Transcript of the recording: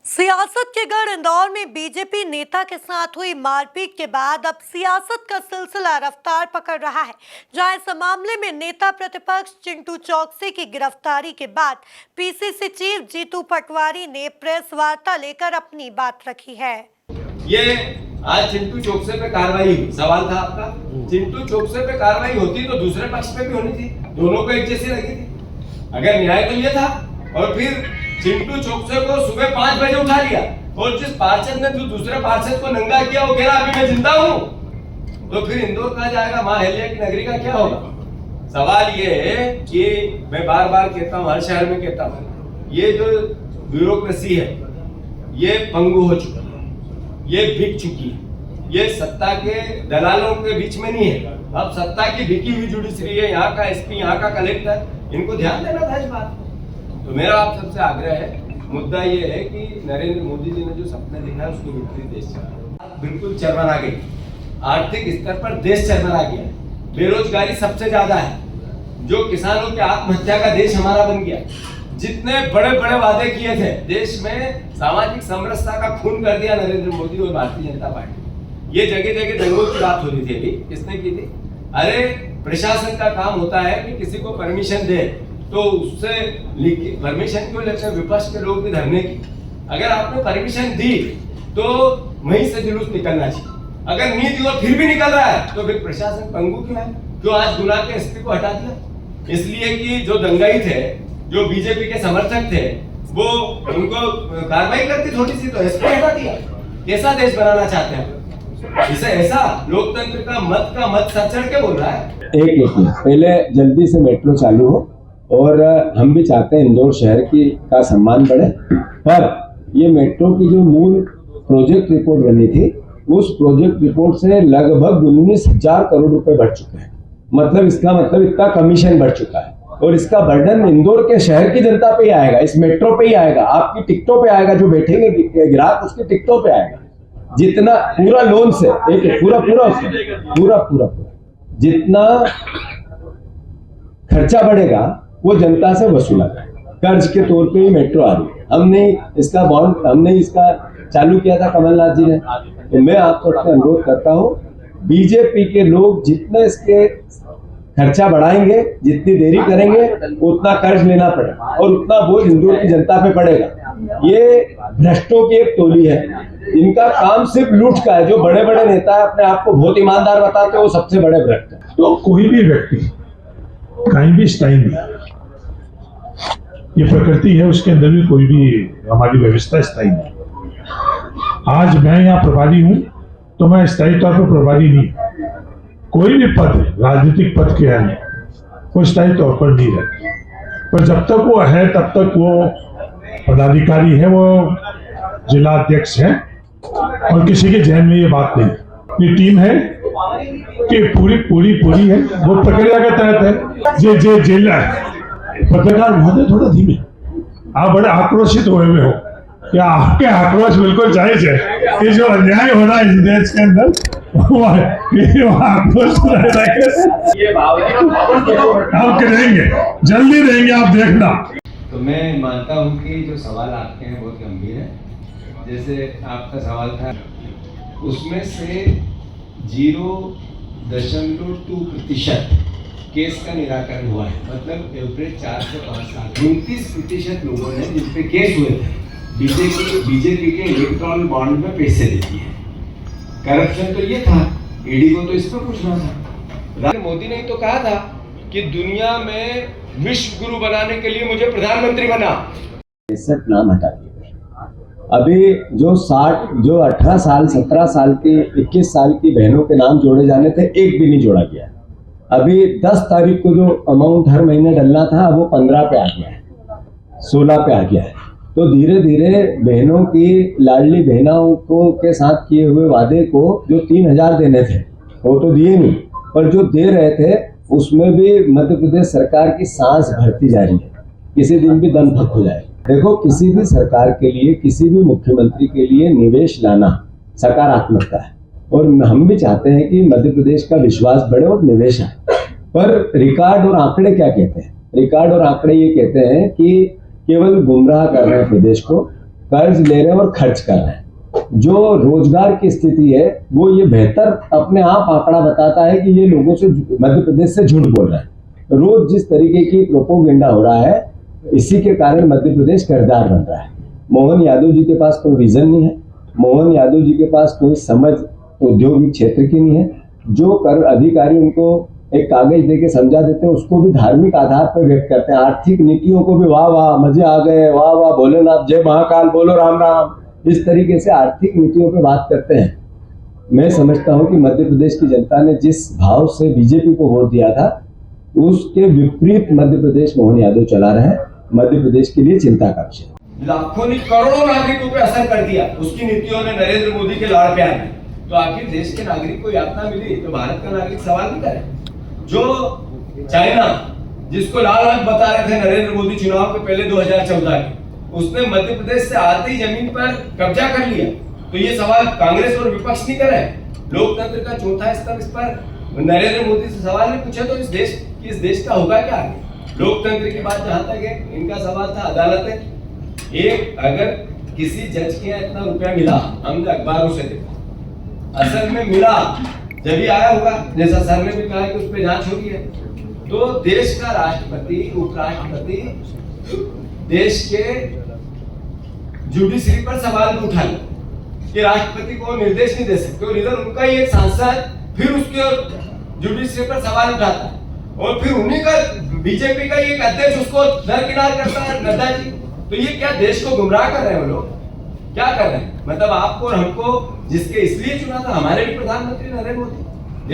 सियासत के गढ़ इंदौर में बीजेपी नेता के साथ हुई मारपीट के बाद अब सियासत का सिलसिला रफ्तार पकड़ रहा है, जहां इस मामले में नेता प्रतिपक्ष चिंटू चौकसी की गिरफ्तारी के बाद पीसीसी चीफ जीतू पटवारी ने प्रेस वार्ता लेकर अपनी बात रखी है। ये आज चिंटू चौकसे पे कार्रवाई हुई, सवाल था आपका। चिंटू चौकसे पे कार्रवाई होती तो दूसरे पक्ष पे भी होनी थी, दोनों को एक जैसी लगी थी। अगर न्याय तो ये था। और फिर चिंटू चौकसे को सुबह 5 बजे उठा लिया और जिस पार्षद ने दूसरे पार्षद को नंगा किया वो कह रहा अभी मैं जिंदा हूं, तो फिर इंदौर कहा जाएगा, मां अहिल्या की नगरी का क्या होगा? सवाल ये है कि मैं बार बार कहता हूं, हर शहर में कहता हूं, ये जो ब्यूरोक्रेसी है ये पंगु हो चुकी है, ये बिक चुकी है। ये सत्ता के दलालों के बीच में नहीं है, अब सत्ता की बिकी हुई जुडिशरी है। यहाँ का एसपी, यहाँ का कलेक्टर, इनको ध्यान देना था इस बात को। तो मेरा आप सबसे आग्रह है, मुद्दा ये है कि नरेंद्र मोदी जी ने जो सपने देखा है उसको विपरीत देश चल रहा है, बिल्कुल चरमरा गई। आर्थिक स्तर पर देश चरमरा गया, बेरोजगारी सबसे ज्यादा है, जो किसानों की आत्महत्या का देश हमारा बन गया। जितने बड़े बड़े वादे किए थे देश में, सामाजिक समरसता का खून कर दिया नरेंद्र मोदी और भारतीय जनता पार्टी। ये जगह जगह दंगों की बात हो रही थी, अभी किसने की थी? अरे प्रशासन का काम होता है कि किसी को परमिशन दे तो उससे परमिशन क्यों लेते हैं विपक्ष के लोग भी धरने की? अगर आपने परमिशन दी तो वहीं से जुलूस निकलना चाहिए। अगर नहीं दी और फिर भी निकल रहा है तो फिर प्रशासन पंगु क्यों है? क्यों आज गुना के एसपी को हटा दिया? इसलिए कि जो दंगाई थे, जो बीजेपी के समर्थक थे, वो उनको कार्रवाई करती थोड़ी सी तो एसपी हटा दिया। कैसा देश बनाना चाहते हैं? इसे ऐसा लोकतंत्र का मत सर चढ़ के बोल रहा है। एक पहले जल्दी से मेट्रो चालू हो, और हम भी चाहते हैं इंदौर शहर का सम्मान बढ़े, पर ये मेट्रो की जो मूल प्रोजेक्ट रिपोर्ट बनी थी, उस प्रोजेक्ट रिपोर्ट से लगभग 19,000 करोड़ रुपए बढ़ चुके हैं। मतलब इसका मतलब इतना कमीशन बढ़ चुका है, और इसका बर्डन इंदौर के शहर की जनता पे ही आएगा, इस मेट्रो पे ही आएगा, आपकी टिकटों पे आएगा, जो बैठेंगे ग्राहक उसकी टिकटों पे आएगा। जितना पूरा लोन से पूरा जितना खर्चा बढ़ेगा वो जनता से वसूला जाएगा। कर्ज के तौर पे ही मेट्रो आ रही है। हमने इसका चालू किया था कमलनाथ जी ने। तो मैं आप सबसे अनुरोध करता हूँ, बीजेपी के लोग जितना इसके खर्चा बढ़ाएंगे, जितनी देरी करेंगे, उतना कर्ज लेना पड़ेगा और उतना बोझ इंदौर की जनता पे पड़ेगा। ये भ्रष्टों की एक टोली है, इनका काम सिर्फ लूट का है। जो बड़े बड़े नेता है अपने आप को बहुत ईमानदार बताते हैं, वो सबसे बड़े भ्रष्ट है। तो कोई भी व्यक्ति कहीं भी स्थायी नहीं, ये प्रकृति है, उसके अंदर भी कोई भी हमारी व्यवस्था स्थायी नहीं। आज मैं यहाँ प्रभारी हूँ तो मैं स्थायी तौर पर प्रभारी नहीं। कोई भी पद, राजनीतिक पद के है, वो स्थायी तौर पर नहीं रहते, पर जब तक वो है तब तक वो पदाधिकारी है, वो जिला अध्यक्ष है, और किसी के जहन में ये बात नहीं। ये टीम है कि पूरी है, वो प्रक्रिया के तहत है। जे जिला पत्रकार महोदय थोड़ा धीमे, आप बड़े आक्रोशित हुए हो, क्या आपके आक्रोश बिल्कुल जायज है। ये जो अन्याय हो रहा है इस देश के अंदर, आक्रोश आप रहेंगे, जल्दी रहेंगे, आप देखना। तो मैं मानता हूँ कि जो सवाल आपके हैं बहुत गंभीर है। जैसे आपका सवाल था, उसमें से 0.2% केस का निराकरण हुआ है। मतलब एवरेज 4 से 5 साल 29% लोगों ने जिन पे केस हुए थे, बीजेपी के इलेक्ट्रॉल बॉन्ड में पैसे देती है। करप्शन तो ये था, ईडी को तो इस पर पूछना था। मोदी ने तो कहा था कि दुनिया में विश्व गुरु बनाने के लिए मुझे प्रधानमंत्री बना। नाम हटा दिया। अभी जो 18 साल, 17 साल की, 21 साल की बहनों के नाम जोड़े जाने थे, एक भी नहीं जोड़ा गया। अभी 10 तारीख को जो अमाउंट हर महीने डलना था, वो 15 पे आ गया है, 16 पे आ गया है। तो धीरे धीरे बहनों की, लाडली बहनों को के साथ किए हुए वादे को जो 3,000 देने थे वो तो दिए नहीं, पर जो दे रहे थे उसमें भी मध्य प्रदेश सरकार की सांस भरती जा रही है, किसी दिन भी दम फक हो जाए। देखो, किसी भी सरकार के लिए, किसी भी मुख्यमंत्री के लिए निवेश लाना सकारात्मकता है, और हम भी चाहते हैं कि मध्य प्रदेश का विश्वास बढ़े और निवेश आए। पर रिकॉर्ड और आंकड़े क्या कहते हैं? रिकॉर्ड और आंकड़े ये कहते हैं कि केवल गुमराह कर रहे हैं प्रदेश को, कर्ज ले रहे हैं और खर्च कर रहे हैं। जो रोजगार की स्थिति है वो ये बेहतर अपने आप आंकड़ा बताता है कि ये लोगों से मध्य प्रदेश से झूठ बोल रहे हैं। रोज जिस तरीके की प्रोपोगेंडा हो रहा है, इसी के कारण मध्य प्रदेश कर्जदार बन रहा है। मोहन यादव जी के पास कोई विजन नहीं है, मोहन यादव जी के पास कोई समझ औद्योगिक क्षेत्र की नहीं है। जो कर अधिकारी उनको एक कागज देके समझा देते हैं, उसको भी धार्मिक आधार पर व्यक्त करते हैं। आर्थिक नीतियों को भी वाह वाह मजे आ गए, वाह वाह भोलेनाथ, जय महाकाल, बोलो राम राम, इस तरीके से आर्थिक नीतियों पे बात करते हैं। मैं समझता हूं कि मध्य प्रदेश की जनता ने जिस भाव से बीजेपी को वोट दिया था, उसके विपरीत मध्य प्रदेश मोहन यादव चला रहे हैं। मध्य प्रदेश के लिए चिंता का विषय। लाखों ने करोड़ों नागरिकों पे असर कर दिया उसकी नीतियों ने, नरेंद्र मोदी के लाड़ प्यार में। तो आखिर देश के नागरिक को यातना मिली तो भारत का नागरिक सवाल नहीं करे। जो चाइना, जिसको लाल आंख बता रहे थे नरेंद्र मोदी चुनाव के पहले 2014 के, उसने मध्य प्रदेश से आती जमीन पर कब्जा कर लिया। तो ये सवाल कांग्रेस और विपक्ष नहीं करे। लोकतंत्र का चौथा स्तर इस पर नरेंद्र मोदी से सवाल नहीं पूछे तो इस देश का होगा क्या? लोकतंत्र की बात जहां तक है, इनका सवाल था अदालतें। एक अगर किसी जज के यहाँ इतना रुपया मिला, हमने अखबारों से देखा, असल में मिला जब ही आया होगा, जैसा सर ने भी कहा कि उस पर जांच हो रही है, तो देश का राष्ट्रपति, उपराष्ट्रपति देश के जुडिशरी पर सवाल भी उठा कि राष्ट्रपति को निर्देश नहीं दे सकते, और इधर उनका ही एक सांसद फिर उसके जुडिशरी पर सवाल उठाता है, और फिर उन्हीं का बीजेपी का एक अध्यक्ष उसको दरकिनार करता है, नड्डा जी। तो ये क्या देश को गुमराह कर रहे हैं वो लोग? क्या कर रहे हैं? मतलब आपको और हमको जिसके इसलिए चुना था, हमारे भी प्रधानमंत्री नरेंद्र मोदी,